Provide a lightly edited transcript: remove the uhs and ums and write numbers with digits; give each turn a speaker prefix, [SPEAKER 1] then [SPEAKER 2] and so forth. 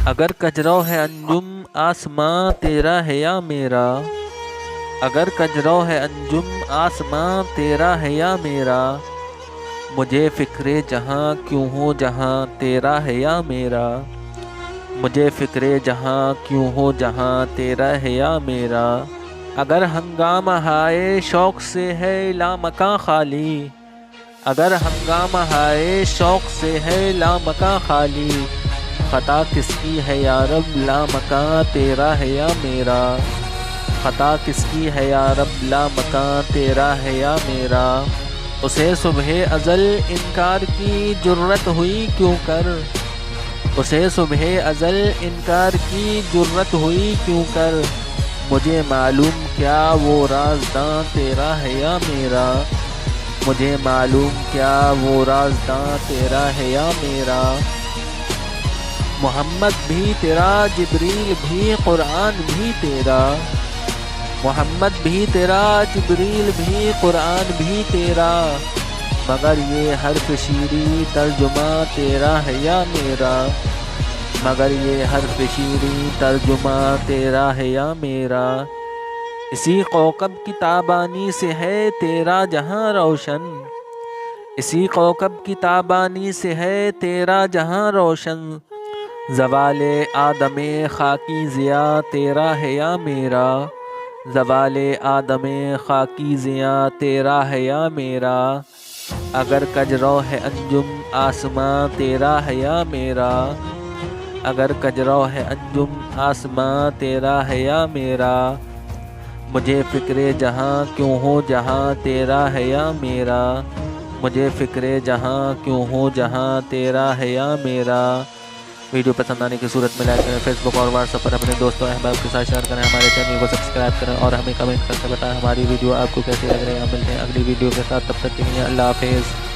[SPEAKER 1] اگر کجرو ہے انجم آسماں تیرا ہے یا میرا، اگر کجرو ہے انجم آسماں تیرا ہے یا میرا، مجھے فکر جہاں کیوں ہو جہاں تیرا ہے یا میرا، مجھے فکر جہاں کیوں ہو جہاں تیرا ہے یا میرا۔ اگر ہنگامہ ہائے شوق سے ہے لامکاں خالی، اگر ہنگامہ ہائے شوق سے ہے لامکاں خالی، خطا کس کی ہے یا رب لامکاں تیرا ہے یا میرا، خطا کس کی ہے یا رب لامکاں تیرا ہے یا میرا۔ اسے صبح ازل انکار کی جرت ہوئی کیوں کر، اسے صبح ازل انکار کی جرت ہوئی کیوں کر، مجھے معلوم کیا وہ رازداں تیرا ہے یا میرا، مجھے معلوم کیا وہ رازداں تیرا ہے یا میرا۔ محمد بھی تیرا، جبریل بھی، قرآن بھی تیرا، محمد بھی تیرا، جبریل بھی، قرآن بھی تیرا، مگر یہ حرف شیریں ترجمہ تیرا ہے یا میرا، مگر یہ حرف شیریں ترجمہ تیرا ہے یا میرا۔ اسی کوكب کی تابانی سے ہے تیرا جہاں روشن، اسی کوكب کی تابانی سے ہے تیرا جہاں روشن، زوال آدم خاکی ضیاء تیرا ہے یا میرا، زوال آدم خاکی ضیاء تیرا ہے یا میرا۔ اگر کجرو ہے انجم آسماں تیرا ہے یا میرا، اگر کجرو ہے انجم آسماں تیرا ہے یا میرا، مجھے فکر جہاں کیوں ہو جہاں تیرا ہے یا میرا، مجھے فکر جہاں کیوں ہو جہاں تیرا ہے یا میرا۔ ویڈیو پسند آنے کی صورت میں لائک کریں، فیس بک اور واٹس ایپ پر اپنے دوستوں احباب کے ساتھ شیئر کریں، ہمارے چینل کو سبسکرائب کریں اور ہمیں کمنٹ کر کے بتائیں ہماری ویڈیو آپ کو کیسی لگ رہی ہے۔ ملتے ہیں اگلی ویڈیو کے ساتھ، تب تک کے لیے اللہ حافظ۔